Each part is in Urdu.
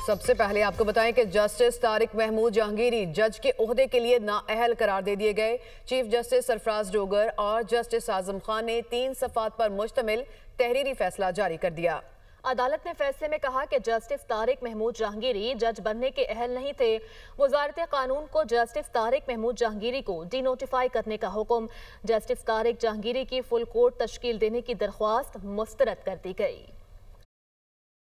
سب سے پہلے آپ کو بتائیں کہ جسٹس طارق محمود جہانگیری جج کے عہدے کے لیے نااہل قرار دے دیے گئے۔ چیف جسٹس سرفراز ڈوگر اور جسٹس اعظم خان نے 3 صفحات پر مشتمل تحریری فیصلہ جاری کر دیا۔ عدالت نے فیصلے میں کہا کہ جسٹس طارق محمود جہانگیری جج بننے کے اہل نہیں تھے۔ وزارت قانون کو جسٹس طارق محمود جہانگیری کو ڈی نوٹیفائی کرنے کا حکم۔ جسٹس طارق جہانگیری کی فل کورٹ تشکیل دینے کی درخواست مسترد کر دی گئی۔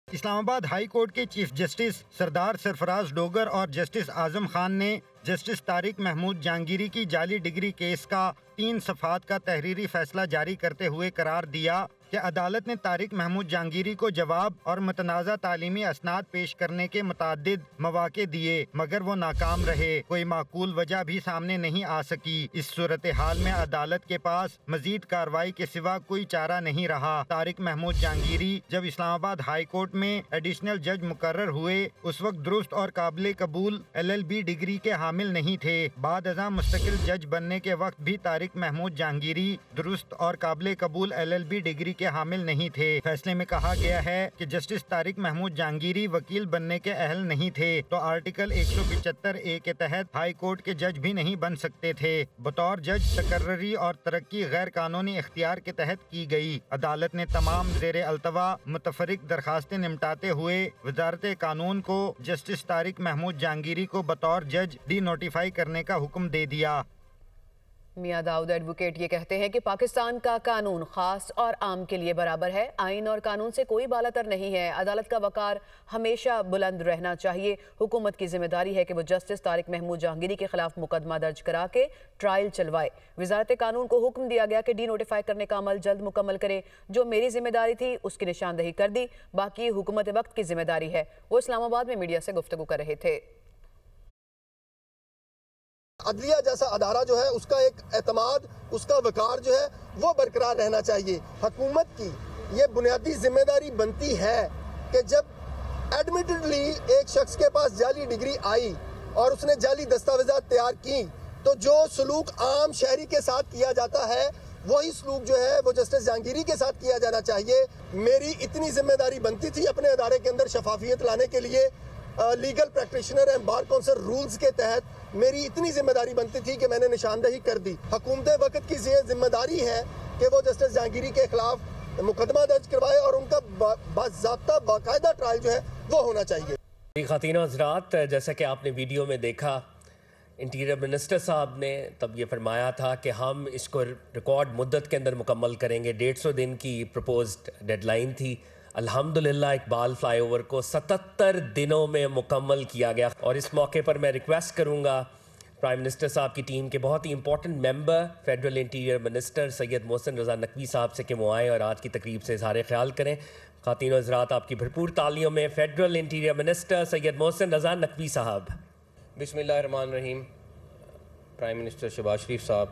اسلام آباد ہائی کورٹ کے چیف جسٹس سردار سرفراز ڈوگر اور جسٹس اعظم خان نے جسٹس طارق محمود جہانگیری کی جعلی ڈگری کیس کا 3 صفحات کا تحریری فیصلہ جاری کرتے ہوئے قرار دیا کہ عدالت نے طارق محمود جہانگیری کو جواب اور متنازع تعلیمی اسناد پیش کرنے کے متعدد مواقع دیے مگر وہ ناکام رہے۔ کوئی معقول وجہ بھی سامنے نہیں آ سکی۔ اس صورتحال میں عدالت کے پاس مزید کارروائی کے سوا کوئی چارہ نہیں رہا۔ طارق محمود جہانگیری جب اسلام آباد ہائی کورٹ میں ایڈیشنل جج مقرر ہوئے اس وقت درست اور قابل قبول LLB ڈگری کے حامل نہیں تھے۔ بعد ازاں مستقل جج بننے کے وقت بھی طارق محمود جہانگیری درست اور قابل قبول LLB ڈگری کے حامل نہیں تھے۔ فیصلے میں کہا گیا ہے کہ جسٹس طارق محمود جہانگیری وکیل بننے کے اہل نہیں تھے تو آرٹیکل 175A کے تحت ہائی کورٹ کے جج بھی نہیں بن سکتے تھے۔ بطور جج تقرری اور ترقی غیر قانونی اختیار کے تحت کی گئی۔ عدالت نے تمام زیر التوا متفرق درخواستیں نمٹاتے ہوئے وزارت قانون کو جسٹس طارق محمود جہانگیری کو بطور جج ڈی نوٹیفائی کرنے کا حکم دے دیا۔ میاں داؤد ایڈوکیٹ یہ کہتے ہیں کہ پاکستان کا قانون خاص اور عام کے لیے برابر ہے۔ آئین اور قانون سے کوئی بالاتر نہیں ہے۔ عدالت کا وقار ہمیشہ بلند رہنا چاہیے۔ حکومت کی ذمہ داری ہے کہ وہ جسٹس طارق محمود جہانگیری کے خلاف مقدمہ درج کرا کے ٹرائل چلوائے۔ وزارت قانون کو حکم دیا گیا کہ ڈی نوٹیفائی کرنے کا عمل جلد مکمل کرے۔ جو میری ذمہ داری تھی اس کی نشاندہی کر دی، باقی حکومت وقت کی ذمہ داری ہے۔ وہ اسلام آباد میں میڈیا سے گفتگو کر رہے تھے۔ عدلیہ جیسا ادارہ جو ہے اس کا ایک اعتماد، اس کا وقار جو ہے وہ برقرار رہنا چاہیے۔ حکومت کی یہ بنیادی ذمہ داری بنتی ہے کہ جب ایڈمیٹڈلی ایک شخص کے پاس جعلی ڈگری آئی اور اس نے جعلی دستاویزات تیار کی تو جو سلوک عام شہری کے ساتھ کیا جاتا ہے وہی سلوک جو ہے وہ جسٹس جہانگیری کے ساتھ کیا جانا چاہیے۔ میری اتنی ذمہ داری بنتی تھی اپنے ادارے کے اندر شفافیت لانے کے لیے، legal practitioner and bar council rules کے تحت میری اتنی ذمہ داری بنتی تھی کہ میں نے نشاندہی کر دی۔ حکومت وقت کی ذمہ داری ہے کہ وہ جسٹس جہانگیری کے خلاف مقدمہ درج کروائے اور ان کا باضابطہ باقاعدہ ٹرائل جو ہے وہ ہونا چاہیے۔ خواتین و حضرات، جیسا کہ آپ نے ویڈیو میں دیکھا، انٹیریئر منسٹر صاحب نے تب یہ فرمایا تھا کہ ہم اس کو ریکارڈ مدت کے اندر مکمل کریں گے۔ 150 دن کی پروپوزڈ ڈیڈ لائن تھی۔ الحمدللہ اقبال فلائی اوور کو 77 دنوں میں مکمل کیا گیا۔ اور اس موقع پر میں ریکویسٹ کروں گا پرائم منسٹر صاحب کی ٹیم کے بہت ہی امپورٹنٹ ممبر فیڈرل انٹیریئر منسٹر سید محسن رضا نقوی صاحب سے کہ وہ آئیں اور آج کی تقریب سے اظہار خیال کریں۔ خواتین و حضرات، آپ کی بھرپور تالیوں میں فیڈرل انٹیریئر منسٹر سید محسن رضا نقوی صاحب۔ بسم اللہ الرحمن الرحیم۔ پرائم منسٹر شہباز شریف صاحب،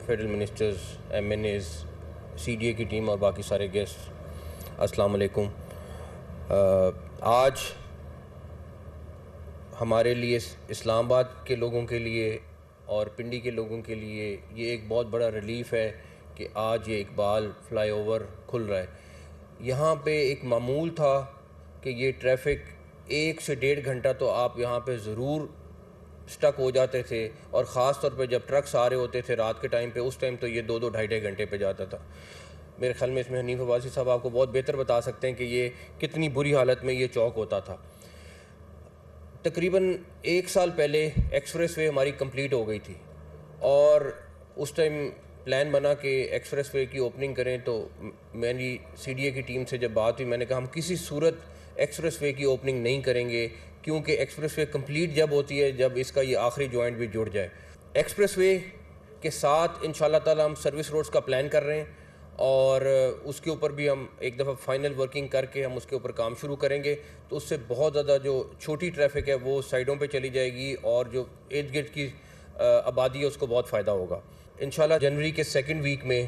فیڈرل منسٹرز، MNAs، CDA کی ٹیم اور باقی سارے گیسٹ، السلام علیکم۔ آج ہمارے لیے، اسلام آباد کے لوگوں کے لیے اور پنڈی کے لوگوں کے لیے یہ ایک بہت بڑا ریلیف ہے کہ آج یہ اقبال فلائی اوور کھل رہا ہے۔ یہاں پہ ایک معمول تھا کہ یہ ٹریفک 1 سے 1.5 گھنٹہ تو آپ یہاں پہ ضرور سٹک ہو جاتے تھے، اور خاص طور پہ جب ٹرکس آ رہے ہوتے تھے رات کے ٹائم پہ، اس ٹائم تو یہ 2-2 ڈھائی گھنٹے پہ جاتا تھا۔ میرے خیال میں اس میں حنیف عباسی صاحب آپ کو بہت بہتر بتا سکتے ہیں کہ یہ کتنی بری حالت میں یہ چوک ہوتا تھا۔ تقریباً 1 سال پہلے ایکسپریس وے ہماری کمپلیٹ ہو گئی تھی، اور اس ٹائم پلان بنا کہ ایکسپریس وے کی اوپننگ کریں، تو میری CDA کی ٹیم سے جب بات ہوئی، میں نے کہا ہم کسی صورت ایکسپریس وے کی اوپننگ نہیں کریں گے، کیونکہ ایکسپریس وے کمپلیٹ جب ہوتی ہے جب اس کا یہ آخری جوائنٹ بھی جڑ جائے۔ ایکسپریس وے کے ساتھ انشاءاللہ تعالی ہم سروس روڈز کا پلان کر رہے ہیں، اور اس کے اوپر بھی ہم ایک دفعہ فائنل ورکنگ کر کے ہم اس کے اوپر کام شروع کریں گے، تو اس سے بہت زیادہ جو چھوٹی ٹریفک ہے وہ سائڈوں پہ چلی جائے گی، اور جو ارد گرد کی آبادی ہے اس کو بہت فائدہ ہوگا۔ انشاءاللہ جنوری کے 2nd ویک میں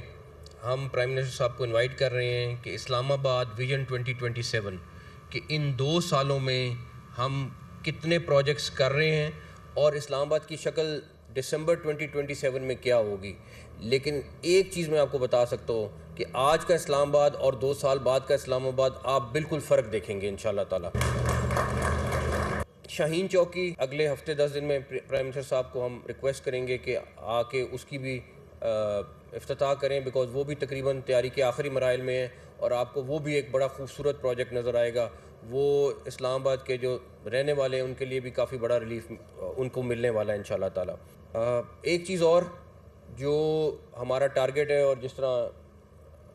ہم پرائم منسٹر صاحب کو انوائٹ کر رہے ہیں کہ اسلام آباد ویژن 2027 کہ ان 2 سالوں میں ہم کتنے پروجیکٹس کر رہے ہیں اور اسلام آباد کی شکل دسمبر 2027 میں کیا ہوگی۔ لیکن ایک چیز میں آپ کو بتا سکتا ہوں کہ آج کا اسلام آباد اور 2 سال بعد کا اسلام آباد آپ بالکل فرق دیکھیں گے انشاءاللہ تعالی۔ شاہین چوک کی اگلے ہفتے 10 دن میں پرائم منسٹر صاحب کو ہم ریکویسٹ کریں گے کہ آ کے اس کی بھی افتتاح کریں، بیکاز وہ بھی تقریباً تیاری کے آخری مراحل میں ہے، اور آپ کو وہ بھی ایک بڑا خوبصورت پروجیکٹ نظر آئے گا. وہ اسلام آباد کے جو رہنے والے ہیں ان کے لیے بھی کافی بڑا ریلیف ان کو ملنے والا ہے انشاءاللہ تعالی. ایک چیز اور جو ہمارا ٹارگیٹ ہے، اور جس طرح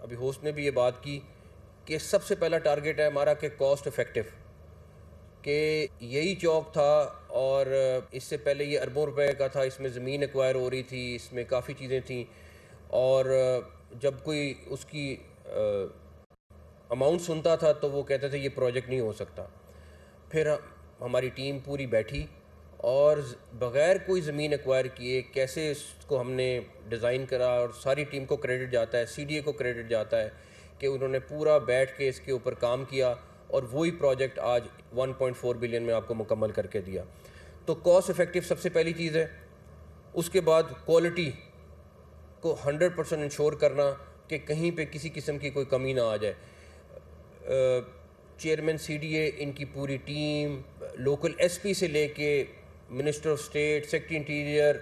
ابھی ہوسٹ نے بھی یہ بات کی کہ سب سے پہلا ٹارگیٹ ہے ہمارا کہ کاسٹ افیکٹو، کہ یہی چوک تھا اور اس سے پہلے یہ اربوں روپے کا تھا، اس میں زمین ایکوائر ہو رہی تھی، اس میں کافی چیزیں تھیں، اور جب کوئی اس کی اماؤنٹ سنتا تھا تو وہ کہتے تھے یہ پروجیکٹ نہیں ہو سکتا. پھر ہماری ٹیم پوری بیٹھی اور بغیر کوئی زمین ایکوائر کیے کیسے اس کو ہم نے ڈیزائن کرا، اور ساری ٹیم کو کریڈٹ جاتا ہے، سی ڈی اے کو کریڈٹ جاتا ہے کہ انہوں نے پورا بیٹھ کے اس کے اوپر کام کیا، اور وہی پروجیکٹ آج 1.4 بلین میں آپ کو مکمل کر کے دیا. تو کاسٹ افیکٹو سب سے پہلی چیز ہے. اس کے بعد کوالٹی کو 100% انشور کرنا کہ کہیں پہ کسی قسم کی کوئی کمی نہ آ جائے. چیئرمین سی ڈی اے، ان کی پوری ٹیم، لوکل ایس پی سے لے کے minister of state, secretary interior,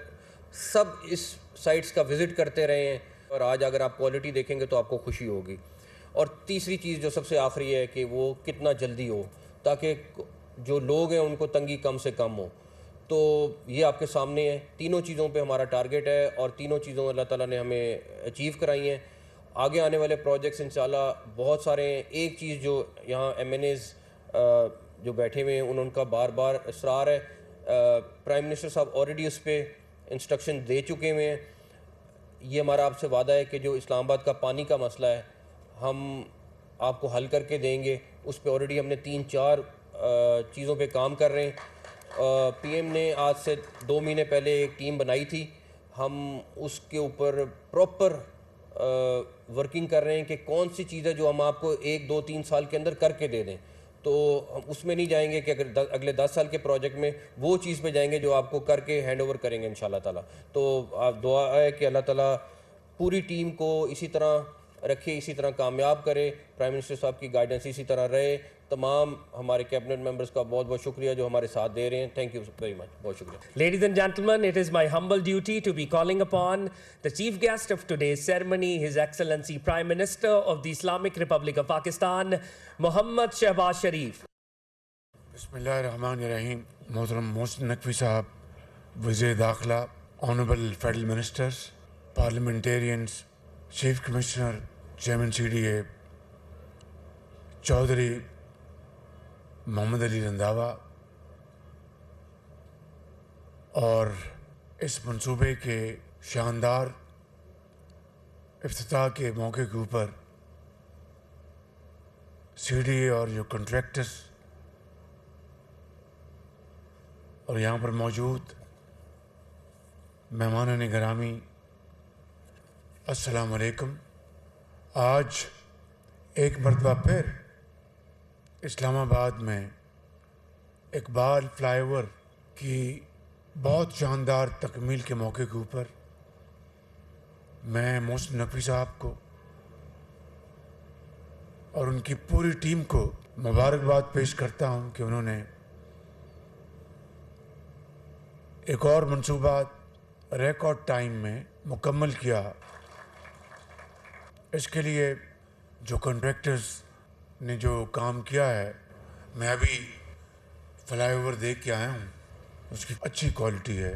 سب اس سائٹس کا وزٹ کرتے رہے ہیں، اور آج اگر آپ کوالٹی دیکھیں گے تو آپ کو خوشی ہوگی. اور تیسری چیز جو سب سے آخری ہے کہ وہ کتنا جلدی ہو تاکہ جو لوگ ہیں ان کو تنگی کم سے کم ہو. تو یہ آپ کے سامنے ہے. تینوں چیزوں پہ ہمارا ٹارگیٹ ہے، اور تینوں چیزوں اللہ تعالیٰ نے ہمیں اچیو کرائی ہیں. آگے آنے والے پروجیکٹس انشاءاللہ بہت سارے ہیں. ایک چیز جو یہاں ایم این ایز جو بیٹھے ہوئے ہیں ان کا بار بار اصرار ہے، پرائم منسٹر صاحب آلریڈی اس پہ انسٹرکشن دے چکے ہوئے ہیں. یہ ہمارا آپ سے وعدہ ہے کہ جو اسلام آباد کا پانی کا مسئلہ ہے ہم آپ کو حل کر کے دیں گے. اس پہ آلریڈی ہم نے 3-4 چیزوں پہ کام کر رہے ہیں. پی ایم نے آج سے 2 مہینے پہلے ایک ٹیم بنائی تھی، ہم اس کے اوپر پراپر ورکنگ کر رہے ہیں کہ کون سی چیز ہے جو ہم آپ کو 1-2-3 سال کے اندر کر کے دے دیں. تو ہم اس میں نہیں جائیں گے کہ اگر اگلے 10 سال کے پروجیکٹ میں وہ چیز پہ جائیں گے جو آپ کو کر کے ہینڈ اوور کریں گے انشاءاللہ تعالیٰ. تو آپ دعا ہے کہ اللہ تعالیٰ پوری ٹیم کو اسی طرح رکھے، اسی طرح کامیاب کرے، پرائم منسٹر صاحب کی گائیڈنس اسی طرح رہے. تمام ہمارے کیبنٹ ممبرز کا بہت بہت شکریہ جو ہمارے ساتھ دے رہے ہیں. Thank you very much. بہت شکریہ. Ladies and gentlemen, it is my humble duty to be calling upon the chief guest of today's ceremony, His Excellency Prime Minister of the Islamic Republic of Pakistan, Mohammad Shehbaz Sharif. بسم اللہ الرحمن الرحیم. محترم محسن نقوی صاحب، وزیر داخلہ، honourable federal ministers, parliamentarians, chief commissioner, chairman C D A Chaudhry Muhammad Ali Randhawa, اور اس منصوبے کے شاندار افتتاح کے موقع کے اوپر سی ڈی اے اور جو کنٹریکٹرز اور یہاں پر موجود مہمانان گرامی، السلام علیکم. آج ایک مرتبہ پھر اسلام آباد میں اقبال فلائی اوور کی بہت شاندار تکمیل کے موقع کے اوپر میں محسن نقوی صاحب کو اور ان کی پوری ٹیم کو مبارکباد پیش کرتا ہوں کہ انہوں نے ایک اور منصوبہ ریکارڈ ٹائم میں مکمل کیا. اس کے لیے جو کنٹریکٹرز نے جو کام کیا ہے، میں ابھی فلائی اوور دیکھ کے آیا ہوں، اس کی اچھی کوالٹی ہے،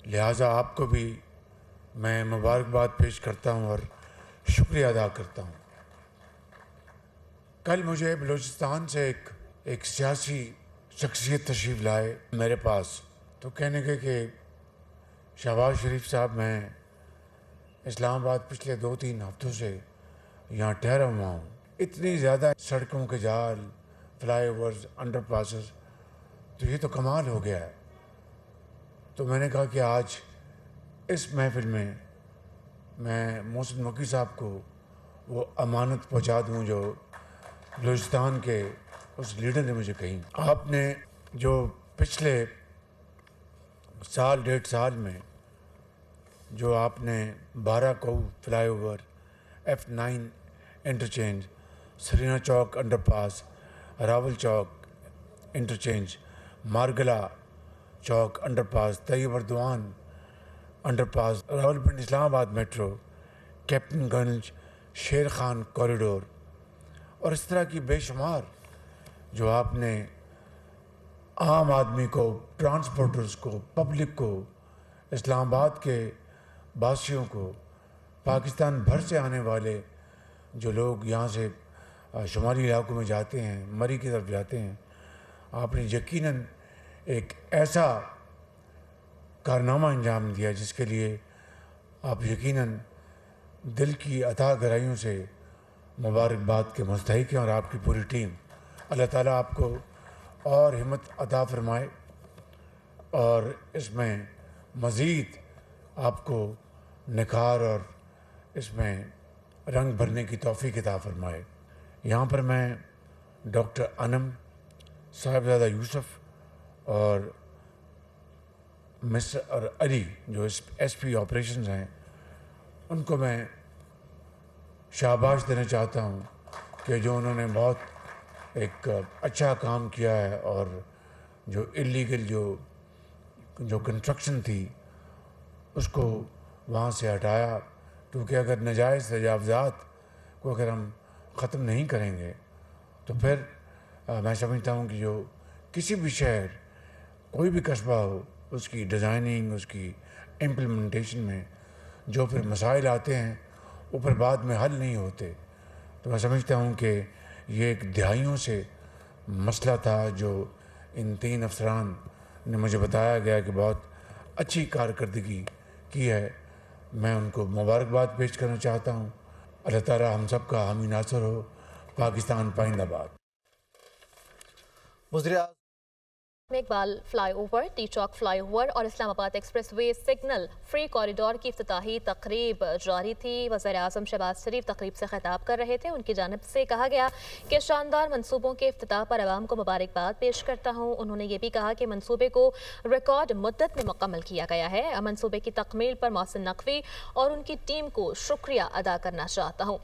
لہٰذا آپ کو بھی میں مبارکباد پیش کرتا ہوں اور شکریہ ادا کرتا ہوں. کل مجھے بلوچستان سے ایک سیاسی شخصیت تشریف لائے میرے پاس، تو کہنے کے کہ شہباز شریف صاحب، میں اسلام آباد پچھلے 2-3 ہفتوں سے یہاں ٹھہرا ہوا ہوں، اتنی زیادہ سڑکوں کے جال، فلائی اوورز، انڈر پاسز، تو یہ تو کمال ہو گیا ہے. تو میں نے کہا کہ آج اس محفل میں میں محسن نقوی صاحب کو وہ امانت پہنچا دوں جو بلوچستان کے اس لیڈر نے مجھے کہی. آپ نے جو پچھلے 1.5 سال میں جو آپ نے 12 کو fly over, F9 interchange, Serena چوک انڈر پاس، راول چوک انٹرچینج، مارگلا چوک انڈر پاس، طیب اردوان انڈر پاس، راولپنڈی اسلام آباد میٹرو، کیپٹن گنج، شیر خان کوریڈور، اور اس طرح کی بے شمار جو آپ نے عام آدمی کو، ٹرانسپورٹرز کو، پبلک کو، اسلام آباد کے باسیوں کو، پاکستان بھر سے آنے والے جو لوگ یہاں سے شمالی علاقوں میں جاتے ہیں، مری کی طرف جاتے ہیں، آپ نے یقیناً ایک ایسا کارنامہ انجام دیا جس کے لیے آپ یقیناً دل کی عطا گرائیوں سے مبارکباد کے مستحق ہیں، اور آپ کی پوری ٹیم۔ اللہ تعالیٰ آپ کو اور ہمت عطا فرمائے اور اس میں مزید آپ کو نکھار اور اس میں رنگ بھرنے کی توفیق عطا فرمائے۔ یہاں پر میں ڈاکٹر انم، صاحبزادہ یوسف اور مسٹر اور علی جو ایس پی آپریشنز ہیں، ان کو میں شاباش دینا چاہتا ہوں کہ جو انہوں نے بہت ایک اچھا کام کیا ہے، اور جو اللیگل جو کنسٹرکشن تھی اس کو وہاں سے ہٹایا، کیونکہ اگر ناجائز تجاوزات کو اگر ہم ختم نہیں کریں گے تو پھر میں سمجھتا ہوں کہ جو کسی بھی شہر، کوئی بھی قصبہ ہو، اس کی ڈیزائننگ، اس کی امپلیمنٹیشن میں جو پھر مسائل آتے ہیں وہ پھر بعد میں حل نہیں ہوتے۔ تو میں سمجھتا ہوں کہ یہ ایک دہائیوں سے مسئلہ تھا جو ان 3 افسران نے مجھے بتایا گیا کہ بہت اچھی کارکردگی کی ہے۔ میں ان کو مبارکباد پیش کرنا چاہتا ہوں۔ اللہ تعالیٰ ہم سب کا حامی ناصر ہو۔ پاکستان پائندہ باد۔ اقبال فلائی اوور، ٹی چوک فلائی اوور اور اسلام آباد express way signal free corridor کی افتتاحی تقریب جاری تھی۔ وزیر اعظم شہباز شریف تقریب سے خطاب کر رہے تھے۔ ان کی جانب سے کہا گیا کہ شاندار منصوبوں کے افتتاح پر عوام کو مبارکباد پیش کرتا ہوں۔ انہوں نے یہ بھی کہا کہ منصوبے کو ریکارڈ مدت میں مکمل کیا گیا ہے۔ منصوبے کی تکمیل پر محسن نقوی اور ان کی ٹیم کو شکریہ ادا کرنا چاہتا ہوں۔